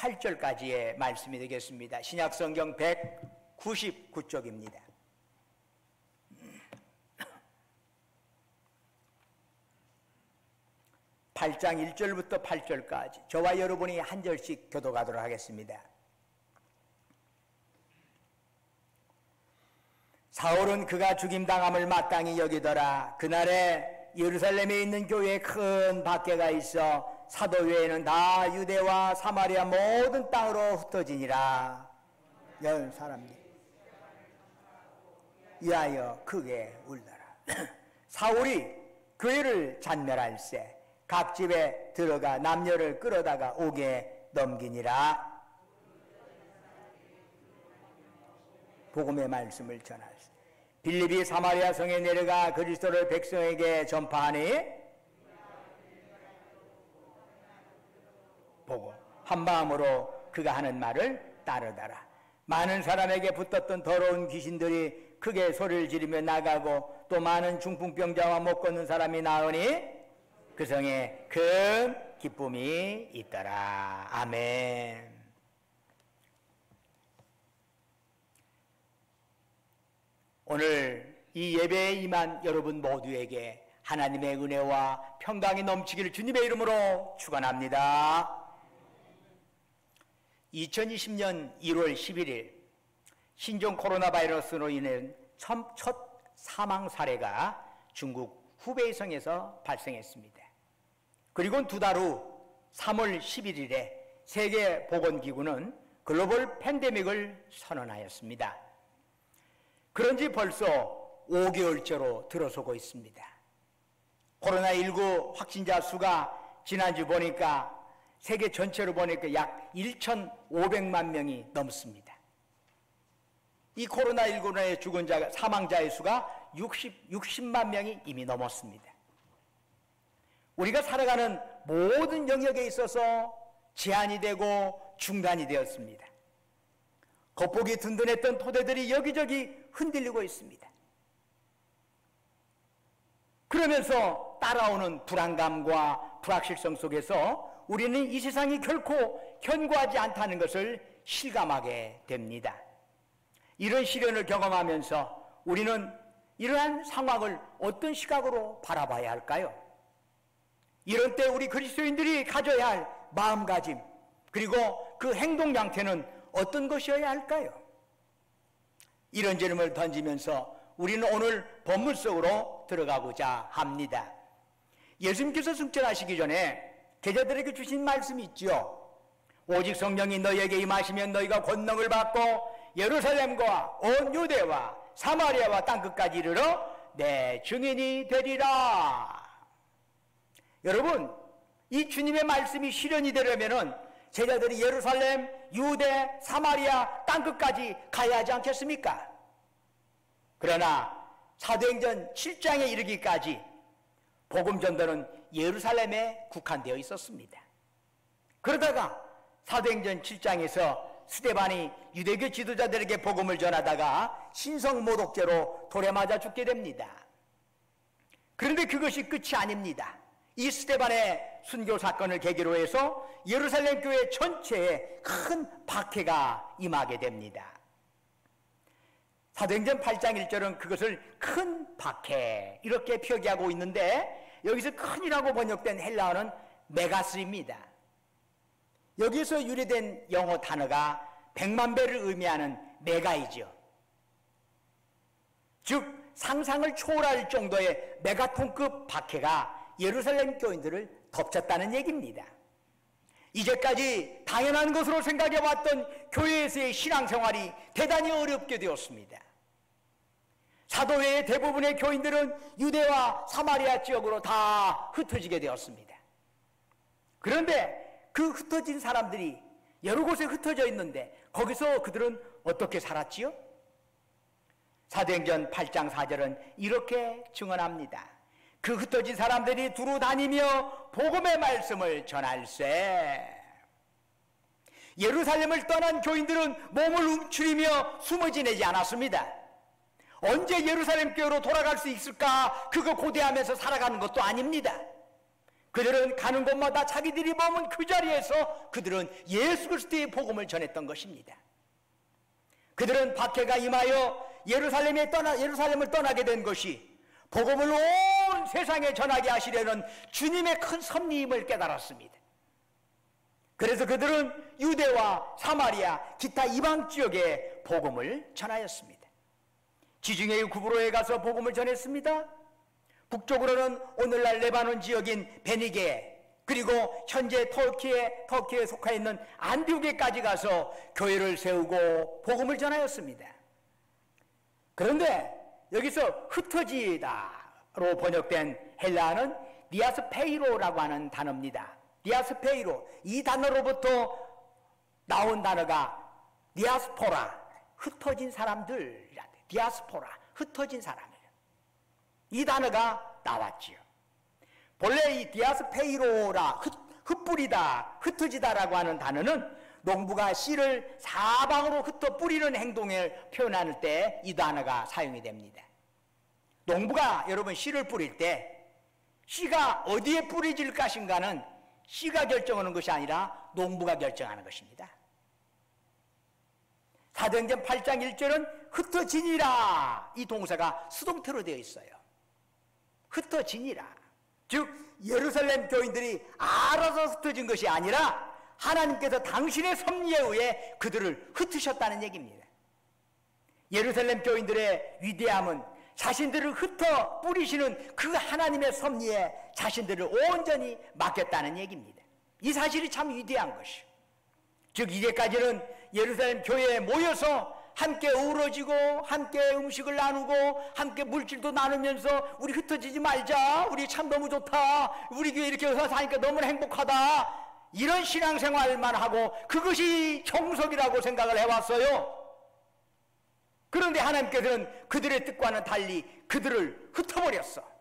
8절까지의 말씀이 되겠습니다. 신약성경 199쪽입니다. 8장 1절부터 8절까지 저와 여러분이 한 절씩 교독하도록 하겠습니다. 사울은 그가 죽임당함을 마땅히 여기더라. 그날에 예루살렘에 있는 교회에 큰 박해가 있어 사도 외에는 다 유대와 사마리아 모든 땅으로 흩어지니라. 여러 사람들 위하여 크게 울더라. 사울이 교회를 잔멸할세 각 집에 들어가 남녀를 끌어다가 옥에 넘기니라. 복음의 말씀을 전할세. 빌립이 사마리아 성에 내려가 그리스도를 백성에게 전파하니 보고 한마음으로 그가 하는 말을 따르더라. 많은 사람에게 붙었던 더러운 귀신들이 크게 소리를 지르며 나가고 또 많은 중풍병자와 못 걷는 사람이 나으니 그 성에 큰 기쁨이 있더라. 아멘. 오늘 이 예배에 임한 여러분 모두에게 하나님의 은혜와 평강이 넘치기를 주님의 이름으로 축원합니다. 2020년 1월 11일 신종 코로나 바이러스로 인한 첫 사망 사례가 중국 후베이성에서 발생했습니다. 그리고 두 달 후 3월 11일에 세계보건기구는 글로벌 팬데믹을 선언하였습니다. 그런지 벌써 5개월째로 들어서고 있습니다. 코로나19 확진자 수가 지난주 보니까 세계 전체로 보니까 약 1,500만 명이 넘습니다. 이 코로나19에 죽은 자, 사망자의 수가 60만 명이 이미 넘었습니다. 우리가 살아가는 모든 영역에 있어서 제한이 되고 중단이 되었습니다. 겉보기 든든했던 토대들이 여기저기 흔들리고 있습니다. 그러면서 따라오는 불안감과 불확실성 속에서 우리는 이 세상이 결코 견고하지 않다는 것을 실감하게 됩니다. 이런 시련을 경험하면서 우리는 이러한 상황을 어떤 시각으로 바라봐야 할까요? 이런 때 우리 그리스도인들이 가져야 할 마음가짐 그리고 그 행동 양태는 어떤 것이어야 할까요? 이런 질문을 던지면서 우리는 오늘 본문 속으로 들어가고자 합니다. 예수님께서 승천하시기 전에 제자들에게 주신 말씀이 있죠. 오직 성령이 너희에게 임하시면 너희가 권능을 받고 예루살렘과 온 유대와 사마리아와 땅끝까지 이르러 내 증인이 되리라. 여러분, 이 주님의 말씀이 실현이 되려면은 제자들이 예루살렘, 유대, 사마리아 땅끝까지 가야 하지 않겠습니까? 그러나 사도행전 7장에 이르기까지 복음 전도는 예루살렘에 국한되어 있었습니다. 그러다가 사도행전 7장에서 스데반이 유대교 지도자들에게 복음을 전하다가 신성모독죄로 돌에 맞아 죽게 됩니다. 그런데 그것이 끝이 아닙니다. 이 스데반의 순교 사건을 계기로 해서 예루살렘 교회 전체에 큰 박해가 임하게 됩니다. 사도행전 8장 1절은 그것을 큰 박해 이렇게 표기하고 있는데 여기서 큰이라고 번역된 헬라어는 메가스입니다. 여기서 유래된 영어 단어가 100만 배를 의미하는 메가이죠. 즉 상상을 초월할 정도의 메가톤급 박해가 예루살렘 교인들을 덮쳤다는 얘기입니다. 이제까지 당연한 것으로 생각해왔던 교회에서의 신앙생활이 대단히 어렵게 되었습니다. 사도회의 대부분의 교인들은 유대와 사마리아 지역으로 다 흩어지게 되었습니다. 그런데 그 흩어진 사람들이 여러 곳에 흩어져 있는데 거기서 그들은 어떻게 살았지요? 사도행전 8장 4절은 이렇게 증언합니다. 그 흩어진 사람들이 두루 다니며 복음의 말씀을 전할세. 예루살렘을 떠난 교인들은 몸을 움츠리며 숨어 지내지 않았습니다. 언제 예루살렘 교회로 돌아갈 수 있을까 그거 고대하면서 살아가는 것도 아닙니다. 그들은 가는 곳마다 자기들이 머문 그 자리에서 그들은 예수 그리스도의 복음을 전했던 것입니다. 그들은 박해가 임하여 예루살렘을 떠나게 된 것이 복음을 온 세상에 전하게 하시려는 주님의 큰 섭리임을 깨달았습니다. 그래서 그들은 유대와 사마리아, 기타 이방 지역에 복음을 전하였습니다. 지중해의 구브로에 가서 복음을 전했습니다. 북쪽으로는 오늘날 레바논 지역인 베니게, 그리고 현재 터키에 속해 있는 안디옥에까지 가서 교회를 세우고 복음을 전하였습니다. 그런데 여기서 흩어지다로 번역된 헬라어는 디아스페이로라고 하는 단어입니다. 디아스페이로, 이 단어로부터 나온 단어가 디아스포라, 흩어진 사람들이라. 디아스포라, 흩어진 사람이에요. 이 단어가 나왔지요. 본래 이 디아스페이로라, 흩뿌리다, 흩어지다라고 하는 단어는 농부가 씨를 사방으로 흩어 뿌리는 행동을 표현할 때 이 단어가 사용이 됩니다. 농부가 여러분 씨를 뿌릴 때 씨가 어디에 뿌려질 것인가는 씨가 결정하는 것이 아니라 농부가 결정하는 것입니다. 사도행전 8장 1절은 흩어지니라, 이 동사가 수동태로 되어 있어요. 흩어지니라, 즉 예루살렘 교인들이 알아서 흩어진 것이 아니라 하나님께서 당신의 섭리에 의해 그들을 흩으셨다는 얘기입니다. 예루살렘 교인들의 위대함은 자신들을 흩어 뿌리시는 그 하나님의 섭리에 자신들을 온전히 맡겼다는 얘기입니다. 이 사실이 참 위대한 것이요. 즉 이제까지는 예루살렘 교회에 모여서 함께 어우러지고 함께 음식을 나누고 함께 물질도 나누면서 우리 흩어지지 말자, 우리 참 너무 좋다, 우리 교회 이렇게 와서 사니까 너무나 행복하다, 이런 신앙생활만 하고 그것이 정석이라고 생각을 해왔어요. 그런데 하나님께서는 그들의 뜻과는 달리 그들을 흩어버렸어.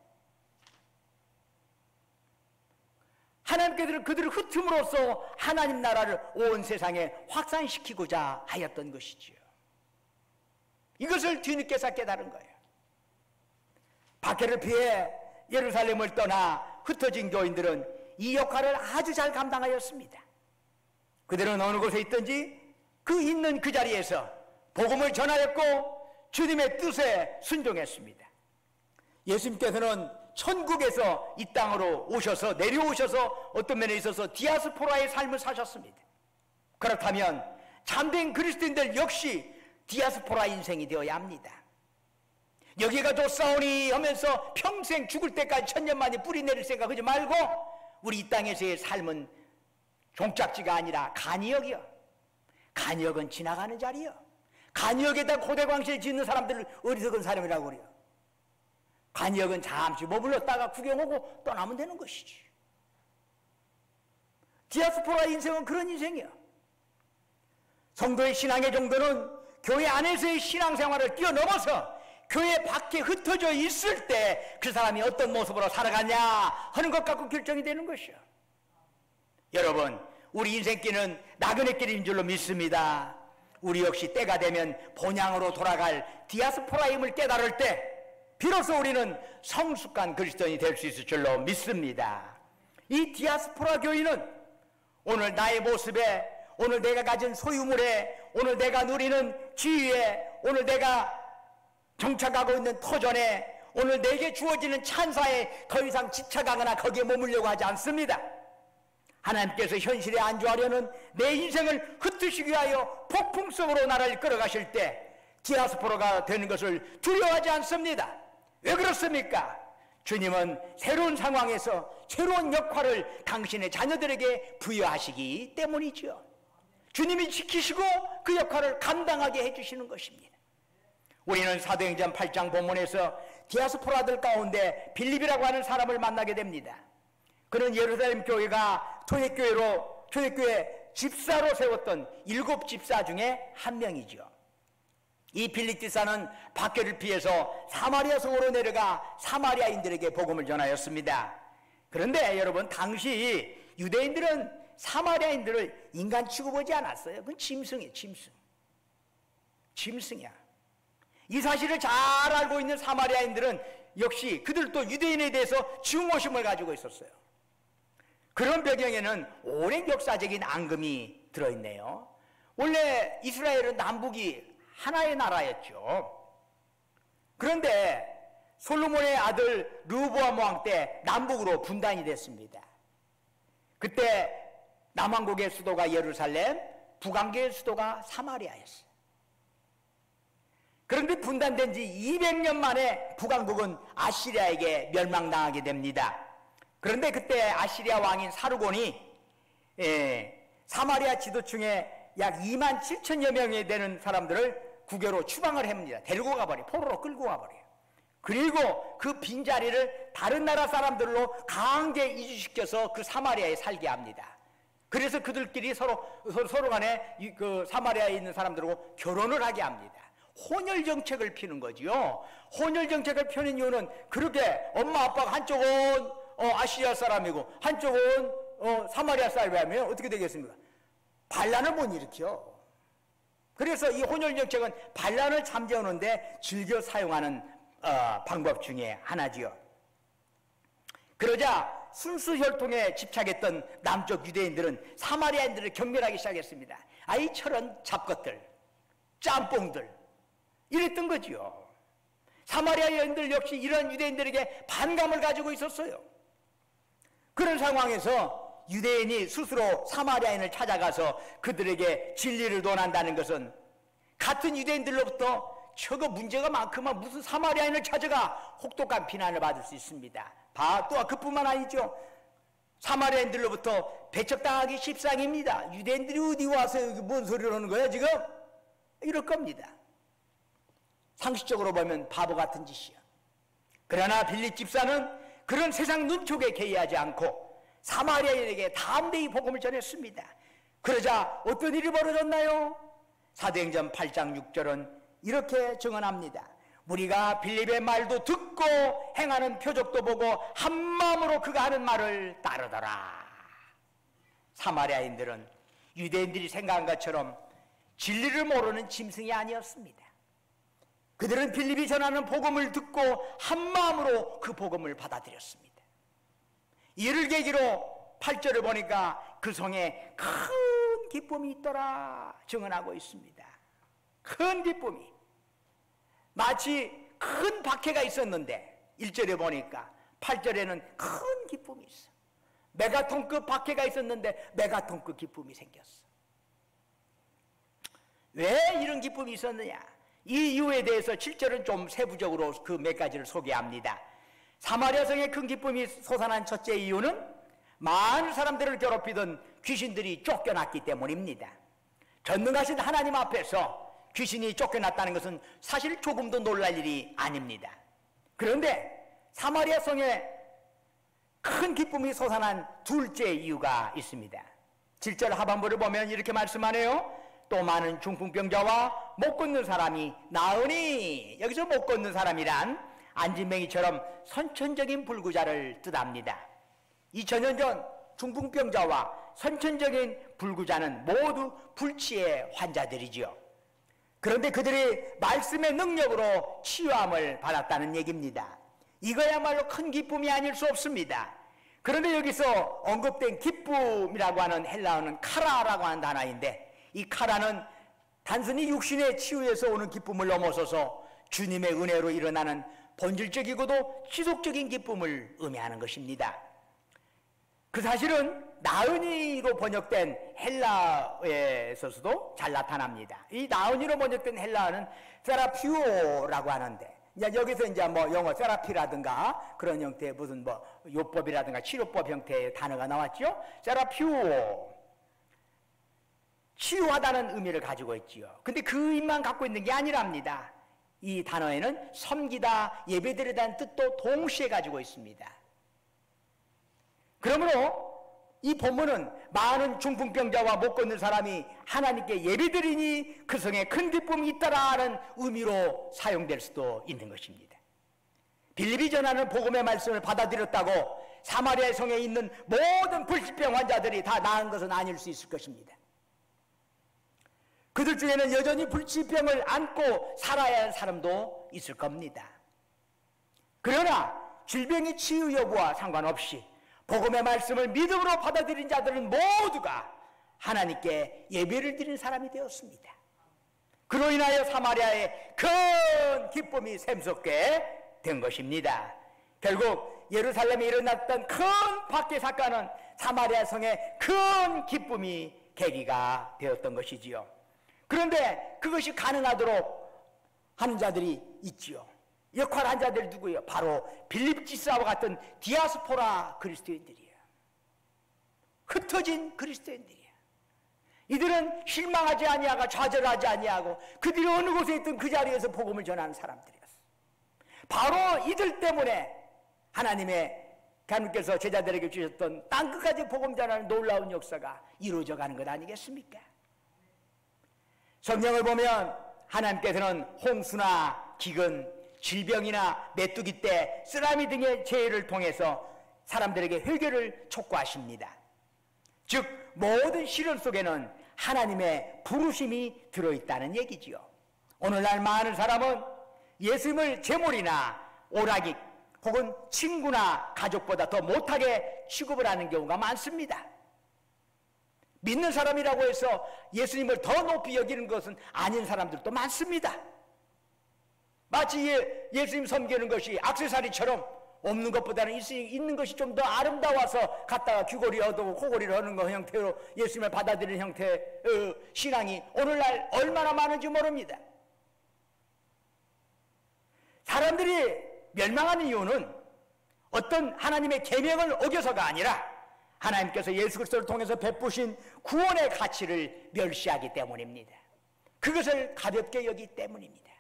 하나님께서는 그들을 흩음으로써 하나님 나라를 온 세상에 확산시키고자 하였던 것이지요. 이것을 뒤늦게서 깨달은 거예요. 박해를 피해 예루살렘을 떠나 흩어진 교인들은 이 역할을 아주 잘 감당하였습니다. 그들은 어느 곳에 있든지 그 있는 그 자리에서 복음을 전하였고 주님의 뜻에 순종했습니다. 예수님께서는 천국에서 이 땅으로 오셔서 내려오셔서 어떤 면에 있어서 디아스포라의 삶을 사셨습니다. 그렇다면 참된 그리스도인들 역시 디아스포라 인생이 되어야 합니다. 여기가 좋사오니 하면서 평생 죽을 때까지 천년만에 뿌리 내릴 생각하지 말고 우리 이 땅에서의 삶은 종착지가 아니라 간이역이요. 간이역은 지나가는 자리요. 간이역에다 고대광실 짓는 사람들을 어리석은 사람이라고 그래요. 간이역은 잠시 머물렀다가 구경하고 떠나면 되는 것이지. 디아스포라 인생은 그런 인생이야. 성도의 신앙의 정도는 교회 안에서의 신앙생활을 뛰어넘어서 교회 밖에 흩어져 있을 때 그 사람이 어떤 모습으로 살아가냐 하는 것 갖고 결정이 되는 것이야. 여러분, 우리 인생길은 나그네 길인 줄로 믿습니다. 우리 역시 때가 되면 본향으로 돌아갈 디아스포라임을 깨달을 때 비로소 우리는 성숙한 그리스도인이 될 수 있을 줄로 믿습니다. 이 디아스포라 교인은 오늘 나의 모습에, 오늘 내가 가진 소유물에, 오늘 내가 누리는 지위에, 오늘 내가 정착하고 있는 터전에, 오늘 내게 주어지는 찬사에 더 이상 집착하거나 거기에 머물려고 하지 않습니다. 하나님께서 현실에 안주하려는 내 인생을 흩으시기 위하여 폭풍 속으로 나를 끌어가실 때 디아스포라가 되는 것을 두려워하지 않습니다. 왜 그렇습니까? 주님은 새로운 상황에서 새로운 역할을 당신의 자녀들에게 부여하시기 때문이죠. 주님이 지키시고 그 역할을 감당하게 해주시는 것입니다. 우리는 사도행전 8장 본문에서 디아스포라들 가운데 빌립이라고 하는 사람을 만나게 됩니다. 그는 예루살렘 교회가 초대교회 집사로 세웠던 7 집사 중에 한 명이죠. 이 빌립 집사는 박해를 피해서 사마리아 성으로 내려가 사마리아인들에게 복음을 전하였습니다. 그런데 여러분, 당시 유대인들은 사마리아인들을 인간 취급하지 않았어요. 그건 짐승이에요. 짐승이야. 이 사실을 잘 알고 있는 사마리아인들은 역시 그들도 유대인에 대해서 증오심을 가지고 있었어요. 그런 배경에는 오랜 역사적인 앙금이 들어있네요. 원래 이스라엘은 남북이 하나의 나라였죠. 그런데 솔로몬의 아들 르호보암 왕 때 남북으로 분단이 됐습니다. 그때 남왕국의 수도가 예루살렘, 북왕국의 수도가 사마리아였어요. 그런데 분단된 지 200년 만에 북왕국은 아시리아에게 멸망당하게 됩니다. 그런데 그때 아시리아 왕인 사르곤이 사마리아 지도층에 약 2만 7천여 명이 되는 사람들을 국외로 추방을 합니다. 데리고 가버려요. 포로로 끌고 가버려요. 그리고 그 빈자리를 다른 나라 사람들로 강제 이주시켜서 그 사마리아에 살게 합니다. 그래서 그들끼리 서로 간에 그 사마리아에 있는 사람들하고 결혼을 하게 합니다. 혼혈 정책을 피는 거지요. 혼혈 정책을 펴는 이유는 그렇게 엄마 아빠가 한쪽은 아시리아 사람이고 한쪽은 사마리아 사람이라면 어떻게 되겠습니까? 반란을 못 일으켜. 그래서 이 혼혈 정책은 반란을 잠재우는데 즐겨 사용하는 방법 중에 하나지요. 그러자 순수 혈통에 집착했던 남쪽 유대인들은 사마리아인들을 경멸하기 시작했습니다. 아이처럼 잡것들, 짬뽕들 이랬던 거지요. 사마리아 여인들 역시 이런 유대인들에게 반감을 가지고 있었어요. 그런 상황에서 유대인이 스스로 사마리아인을 찾아가서 그들에게 진리를 논한다는 것은 같은 유대인들로부터 저거 문제가 많구만 무슨 사마리아인을 찾아가 혹독한 비난을 받을 수 있습니다. 또한 그뿐만 아니죠. 사마리아인들로부터 배척당하기 십상입니다. 유대인들이 어디 와서 여기 뭔 소리를 하는 거야 지금? 이럴 겁니다. 상식적으로 보면 바보 같은 짓이야. 그러나 빌립 집사는 그런 세상 눈촉에 개의하지 않고 사마리아인에게 담대히 복음을 전했습니다. 그러자 어떤 일이 벌어졌나요? 사도행전 8장 6절은 이렇게 증언합니다. 우리가 빌립의 말도 듣고 행하는 표적도 보고 한 마음으로 그가 하는 말을 따르더라. 사마리아인들은 유대인들이 생각한 것처럼 진리를 모르는 짐승이 아니었습니다. 그들은 빌립이 전하는 복음을 듣고 한 마음으로 그 복음을 받아들였습니다. 이를 계기로 8절을 보니까 그 성에 큰 기쁨이 있더라 증언하고 있습니다. 큰 기쁨이. 마치 큰 박해가 있었는데 1절에 보니까 8절에는 큰 기쁨이 있어. 메가톤급 박해가 있었는데 메가톤급 기쁨이 생겼어. 왜 이런 기쁨이 있었느냐? 이 이유에 대해서 7절은 좀 세부적으로 그 몇 가지를 소개합니다. 사마리아 성에 큰 기쁨이 솟아난 첫째 이유는 많은 사람들을 괴롭히던 귀신들이 쫓겨났기 때문입니다. 전능하신 하나님 앞에서 귀신이 쫓겨났다는 것은 사실 조금도 놀랄 일이 아닙니다. 그런데 사마리아 성에 큰 기쁨이 솟아난 둘째 이유가 있습니다. 7절 하반부를 보면 이렇게 말씀하네요. 또 많은 중풍병자와 못 걷는 사람이 나으니, 여기서 못 걷는 사람이란 안진뱅이처럼 선천적인 불구자를 뜻합니다. 2000년 전 중풍병자와 선천적인 불구자는 모두 불치의 환자들이지요. 그런데 그들이 말씀의 능력으로 치유함을 받았다는 얘기입니다. 이거야말로 큰 기쁨이 아닐 수 없습니다. 그런데 여기서 언급된 기쁨이라고 하는 헬라어는 카라라고 하는 단어인데, 이 카라는 단순히 육신의 치유에서 오는 기쁨을 넘어서서 주님의 은혜로 일어나는 본질적이고도 지속적인 기쁨을 의미하는 것입니다. 그 사실은 나은이로 번역된 헬라어에서도 잘 나타납니다. 이 나은이로 번역된 헬라어는 세라피오라고 하는데, 여기서 이제 뭐 영어 세라피라든가 그런 형태의 무슨 뭐 요법이라든가 치료법 형태의 단어가 나왔죠. 세라피오, 치유하다는 의미를 가지고 있지요. 근데 그 의미만 갖고 있는 게 아니랍니다. 이 단어에는 섬기다, 예배드리다는 뜻도 동시에 가지고 있습니다. 그러므로 이 본문은 많은 중풍병자와 못 걷는 사람이 하나님께 예배드리니 그 성에 큰 기쁨이 있다라는 의미로 사용될 수도 있는 것입니다. 빌립이 전하는 복음의 말씀을 받아들였다고 사마리아 성에 있는 모든 불치병 환자들이 다 나은 것은 아닐 수 있을 것입니다. 그들 중에는 여전히 불치병을 안고 살아야 할 사람도 있을 겁니다. 그러나 질병의 치유 여부와 상관없이 복음의 말씀을 믿음으로 받아들인 자들은 모두가 하나님께 예배를 드리는 사람이 되었습니다. 그로 인하여 사마리아에 큰 기쁨이 샘솟게 된 것입니다. 결국 예루살렘에 일어났던 큰 박해 사건은 사마리아 성에 큰 기쁨이 계기가 되었던 것이지요. 그런데 그것이 가능하도록 하는 자들이 있지요. 역할한 자들이 누구예요? 바로 빌립지사와 같은 디아스포라 그리스도인들이에요. 흩어진 그리스도인들이에요. 이들은 실망하지 아니하고 좌절하지 아니하고 그들이 어느 곳에 있든 그 자리에서 복음을 전하는 사람들이었어요. 바로 이들 때문에 하나님께서 제자들에게 주셨던 땅끝까지 복음 전하는 놀라운 역사가 이루어져 가는 것 아니겠습니까? 성경을 보면 하나님께서는 홍수나 기근, 질병이나 메뚜기 때 쓰나미 등의 재해를 통해서 사람들에게 회개를 촉구하십니다. 즉 모든 시련 속에는 하나님의 부르심이 들어있다는 얘기지요. 오늘날 많은 사람은 예수님을 재물이나 오락이 혹은 친구나 가족보다 더 못하게 취급을 하는 경우가 많습니다. 믿는 사람이라고 해서 예수님을 더 높이 여기는 것은 아닌 사람들도 많습니다. 마치 예수님 섬기는 것이 액세서리처럼 없는 것보다는 있는 것이 좀 더 아름다워서 갖다가 귀걸이 얻고 코걸이를 하는 것 형태로 예수님을 받아들이는 형태의 신앙이 오늘날 얼마나 많은지 모릅니다. 사람들이 멸망하는 이유는 어떤 하나님의 계명을 어겨서가 아니라 하나님께서 예수 그리스도를 통해서 베푸신 구원의 가치를 멸시하기 때문입니다. 그것을 가볍게 여기기 때문입니다.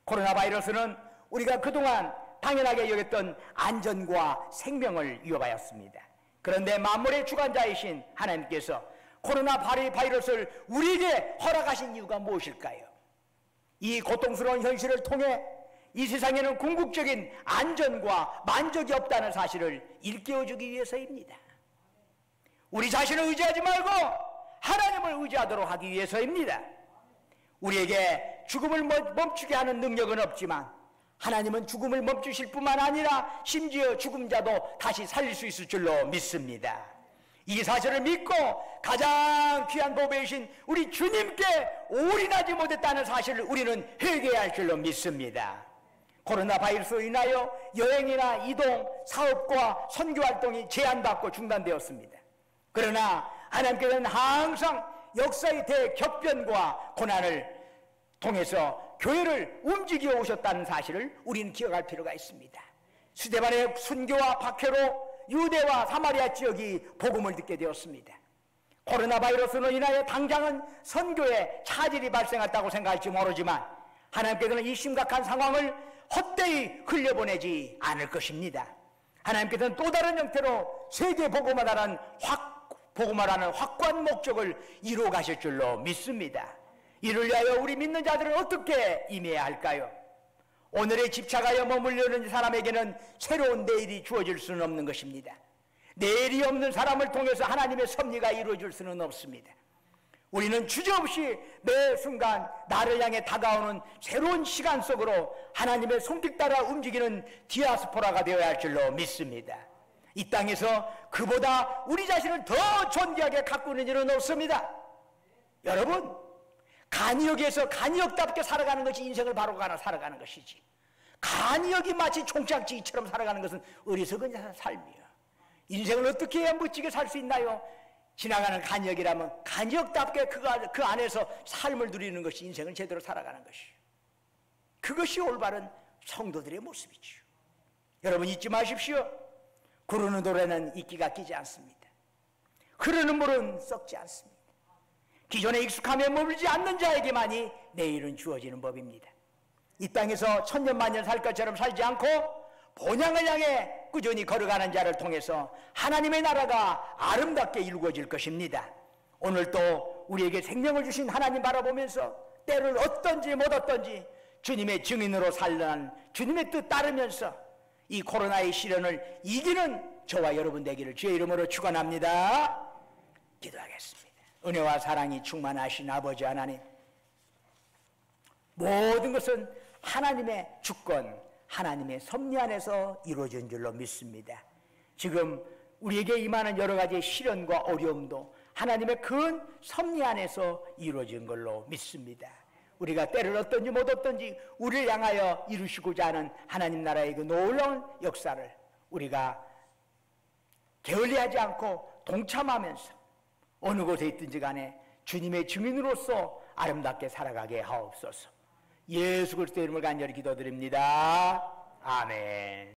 코로나 바이러스는 우리가 그동안 당연하게 여겼던 안전과 생명을 위협하였습니다. 그런데 만물의 주관자이신 하나님께서 코로나 바이러스를 우리에게 허락하신 이유가 무엇일까요? 이 고통스러운 현실을 통해 이 세상에는 궁극적인 안전과 만족이 없다는 사실을 일깨워주기 위해서입니다. 우리 자신을 의지하지 말고 하나님을 의지하도록 하기 위해서입니다. 우리에게 죽음을 멈추게 하는 능력은 없지만 하나님은 죽음을 멈추실 뿐만 아니라 심지어 죽은 자도 다시 살릴 수 있을 줄로 믿습니다. 이 사실을 믿고 가장 귀한 보배이신 우리 주님께 올인하지 못했다는 사실을 우리는 회개해야 할 줄로 믿습니다. 코로나 바이러스로 인하여 여행이나 이동, 사업과 선교활동이 제한받고 중단되었습니다. 그러나 하나님께서는 항상 역사의 대격변과 고난을 통해서 교회를 움직여 오셨다는 사실을 우리는 기억할 필요가 있습니다. 스데반의 순교와 박해로 유대와 사마리아 지역이 복음을 듣게 되었습니다. 코로나 바이러스로 인하여 당장은 선교에 차질이 발생했다고 생각할지 모르지만 하나님께서는 이 심각한 상황을 헛되이 흘려보내지 않을 것입니다. 하나님께서는 또 다른 형태로 세계 복음화라는 확고한 목적을 이루어 가실 줄로 믿습니다. 이를 위하여 우리 믿는 자들은 어떻게 임해야 할까요? 오늘에 집착하여 머물려는 사람에게는 새로운 내일이 주어질 수는 없는 것입니다. 내일이 없는 사람을 통해서 하나님의 섭리가 이루어질 수는 없습니다. 우리는 주저없이 매 순간 나를 향해 다가오는 새로운 시간 속으로 하나님의 손길 따라 움직이는 디아스포라가 되어야 할 줄로 믿습니다. 이 땅에서 그보다 우리 자신을 더 존귀하게 가꾸는 일은 없습니다. 여러분, 간이역에서 간이역답게 살아가는 것이 인생을 바로 살아가는 것이지, 간이역이 마치 종착지기처럼 살아가는 것은 어리석은 삶이에요. 인생을 어떻게 해야 멋지게 살 수 있나요? 지나가는 간이역이라면 간이역답게 그 안에서 삶을 누리는 것이 인생을 제대로 살아가는 것이에요. 그것이 올바른 성도들의 모습이죠. 여러분 잊지 마십시오. 구르는 돌에는 이끼가 끼지 않습니다. 흐르는 물은 썩지 않습니다. 기존에 익숙함에 머물지 않는 자에게만이 내일은 주어지는 법입니다. 이 땅에서 천년만년 살 것처럼 살지 않고 본향을 향해 꾸준히 걸어가는 자를 통해서 하나님의 나라가 아름답게 이루어질 것입니다. 오늘도 우리에게 생명을 주신 하나님 바라보면서 때를 얻든지 못 얻든지 주님의 증인으로 살려는 주님의 뜻 따르면서 이 코로나의 시련을 이기는 저와 여러분 되기를 주의 이름으로 축원합니다. 기도하겠습니다. 은혜와 사랑이 충만하신 아버지 하나님, 모든 것은 하나님의 주권, 하나님의 섭리 안에서 이루어진 줄로 믿습니다. 지금 우리에게 임하는 여러 가지 시련과 어려움도 하나님의 큰 섭리 안에서 이루어진 걸로 믿습니다. 우리가 때를 얻든지 못 얻든지 우리를 향하여 이루시고자 하는 하나님 나라의 그 놀라운 역사를 우리가 게을리하지 않고 동참하면서 어느 곳에 있든지 간에 주님의 증인으로서 아름답게 살아가게 하옵소서. 예수 그리스도의 이름을 간절히 기도드립니다. 아멘.